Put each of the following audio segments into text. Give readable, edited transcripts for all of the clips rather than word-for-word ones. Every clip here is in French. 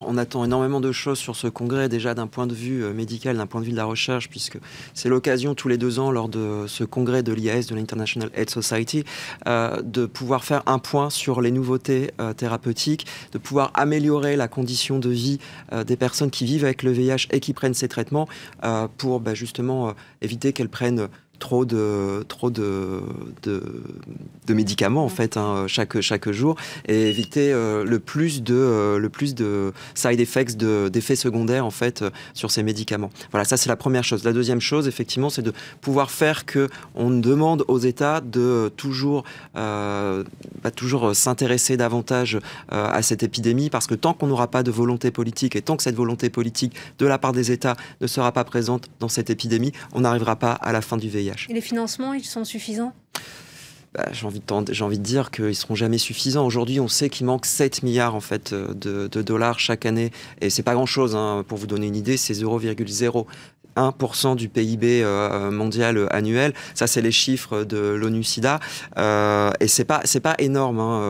On attend énormément de choses sur ce congrès, déjà d'un point de vue médical, d'un point de vue de la recherche, puisque c'est l'occasion tous les 2 ans, lors de ce congrès de l'IAS, de l'International AIDS Society, de pouvoir faire un point sur les nouveautés thérapeutiques, de pouvoir améliorer la condition de vie des personnes qui vivent avec le VIH et qui prennent ces traitements pour justement éviter qu'elles prennent trop de médicaments en fait chaque jour et éviter le plus de side effects, d'effets secondaires en fait sur ces médicaments. Voilà, ça c'est la première chose. La deuxième chose, effectivement, c'est de pouvoir faire que on demande aux États de toujours s'intéresser davantage à cette épidémie, parce que tant qu'on n'aura pas de volonté politique et tant que cette volonté politique de la part des États ne sera pas présente dans cette épidémie, on n'arrivera pas à la fin du VIH. Et les financements, ils sont suffisants ? J'ai envie de dire qu'ils ne seront jamais suffisants. Aujourd'hui, on sait qu'il manque 7 milliards en fait, de dollars chaque année. Et c'est pas grand-chose, hein, pour vous donner une idée, c'est 0,01% du PIB mondial annuel. Ça, c'est les chiffres de l'ONU-SIDA. Et c'est pas énorme, hein,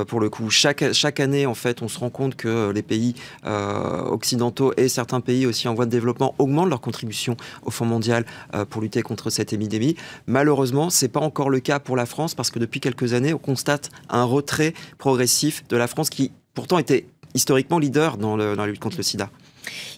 pour le coup. Chaque année, en fait, on se rend compte que les pays occidentaux et certains pays aussi en voie de développement augmentent leur contribution au Fonds mondial pour lutter contre cette épidémie. Malheureusement, c'est pas encore le cas pour la France, parce que depuis quelques années, on constate un retrait progressif de la France, qui pourtant était historiquement leader dans la lutte contre le sida.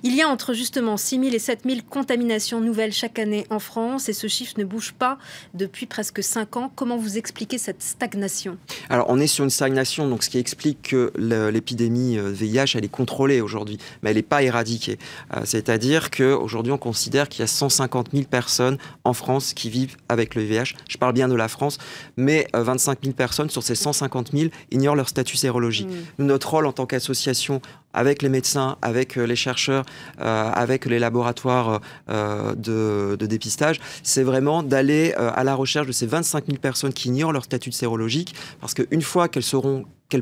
Il y a entre justement 6 000 et 7 000 contaminations nouvelles chaque année en France, et ce chiffre ne bouge pas depuis presque 5 ans. Comment vous expliquez cette stagnation ? Alors, on est sur une stagnation, donc ce qui explique que l'épidémie VIH, elle est contrôlée aujourd'hui, mais elle n'est pas éradiquée. C'est-à-dire qu'aujourd'hui, on considère qu'il y a 150 000 personnes en France qui vivent avec le VIH. Je parle bien de la France, mais 25 000 personnes sur ces 150 000 ignorent leur statut sérologique. Nous, notre rôle en tant qu'association, avec les médecins, avec les chercheurs, avec les laboratoires de dépistage, c'est vraiment d'aller à la recherche de ces 25 000 personnes qui ignorent leur statut sérologique, parce qu'une fois qu'elles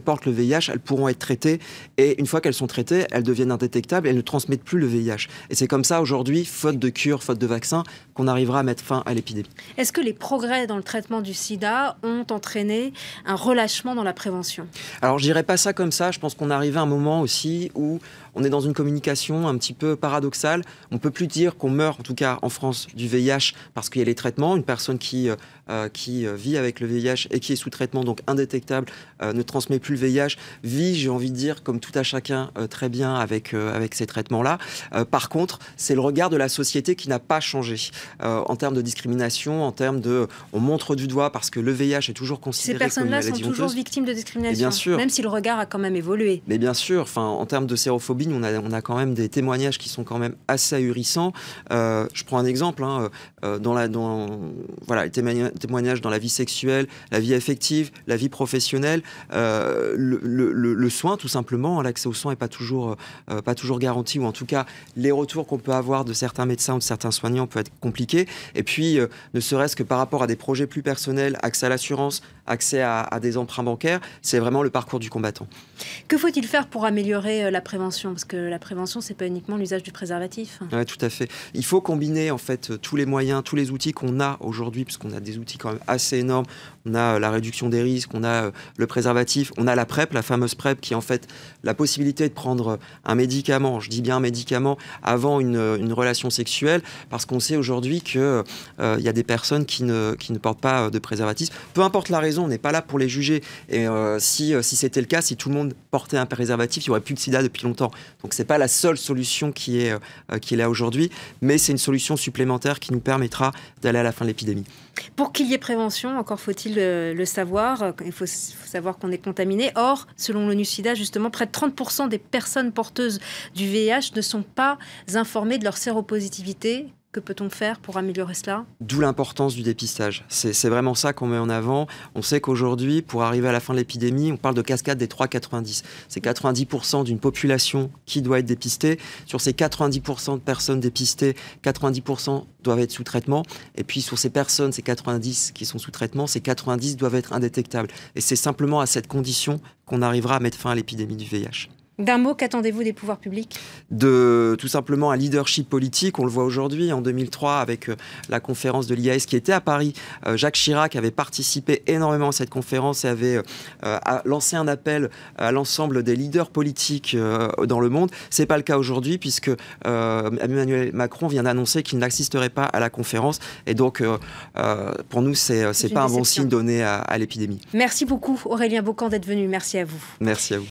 portent le VIH, elles pourront être traitées, et une fois qu'elles sont traitées, elles deviennent indétectables et elles ne transmettent plus le VIH. Et c'est comme ça aujourd'hui, faute de cure, faute de vaccin, qu'on arrivera à mettre fin à l'épidémie. Est-ce que les progrès dans le traitement du sida ont entraîné un relâchement dans la prévention ? Alors je dirais pas ça comme ça, je pense qu'on arrive à un moment aussi où on est dans une communication un petit peu paradoxale. On ne peut plus dire qu'on meurt, en tout cas en France, du VIH parce qu'il y a les traitements. Une personne qui vit avec le VIH et qui est sous traitement, donc indétectable, ne transmet plus le VIH, vit, j'ai envie de dire, comme tout à chacun, très bien avec ces traitements-là. Par contre, c'est le regard de la société qui n'a pas changé en termes de discrimination, en termes de... On montre du doigt parce que le VIH est toujours considéré comme une maladie honteuse. Ces personnes-là sont toujours victimes de discrimination, bien sûr, même si le regard a quand même évolué. Mais bien sûr, en termes de sérophobie, on a quand même des témoignages qui sont quand même assez ahurissants. Je prends un exemple, hein, les témoignages dans la vie sexuelle, la vie affective, la vie professionnelle, le soin tout simplement. L'accès aux soins n'est pas toujours garanti, ou en tout cas les retours qu'on peut avoir de certains médecins ou de certains soignants peut être compliqué. Et puis ne serait-ce que par rapport à des projets plus personnels, accès à l'assurance, accès à des emprunts bancaires, c'est vraiment le parcours du combattant. Que faut-il faire pour améliorer la prévention ? Parce que la prévention, c'est pas uniquement l'usage du préservatif. Oui, tout à fait. Il faut combiner en fait tous les moyens, tous les outils qu'on a aujourd'hui, puisqu'on a des outils quand même assez énormes. On a la réduction des risques, on a le préservatif, on a la PrEP, la fameuse PrEP, qui est en fait la possibilité de prendre un médicament, je dis bien un médicament, avant une relation sexuelle, parce qu'on sait aujourd'hui qu'il y a des personnes qui ne portent pas de préservatif. Peu importe la raison, on n'est pas là pour les juger. Et si c'était le cas, si tout le monde portait un préservatif, il n'y aurait plus de sida depuis longtemps. Donc c'est pas la seule solution qui est là aujourd'hui, mais c'est une solution supplémentaire qui nous permettra d'aller à la fin de l'épidémie. Pour qu'il y ait prévention, encore faut-il le savoir, il faut savoir qu'on est contaminé. Or, selon l'ONU-SIDA, justement, près de 30% des personnes porteuses du VIH ne sont pas informées de leur séropositivité. Que peut-on faire pour améliorer cela ? D'où l'importance du dépistage. C'est vraiment ça qu'on met en avant. On sait qu'aujourd'hui, pour arriver à la fin de l'épidémie, on parle de cascade des 3,90. C'est 90% d'une population qui doit être dépistée. Sur ces 90% de personnes dépistées, 90% doivent être sous traitement. Et puis sur ces personnes, ces 90 qui sont sous traitement, ces 90 doivent être indétectables. Et c'est simplement à cette condition qu'on arrivera à mettre fin à l'épidémie du VIH. D'un mot, qu'attendez-vous des pouvoirs publics? De tout simplement un leadership politique. On le voit aujourd'hui, en 2003, avec la conférence de l'IAS qui était à Paris. Jacques Chirac avait participé énormément à cette conférence et avait lancé un appel à l'ensemble des leaders politiques dans le monde. Ce n'est pas le cas aujourd'hui, puisque Emmanuel Macron vient d'annoncer qu'il n'assisterait pas à la conférence. Et donc, pour nous, c'est pas un bon signe donné à l'épidémie. Merci beaucoup, Aurélien Baucan, d'être venu. Merci à vous. Merci à vous.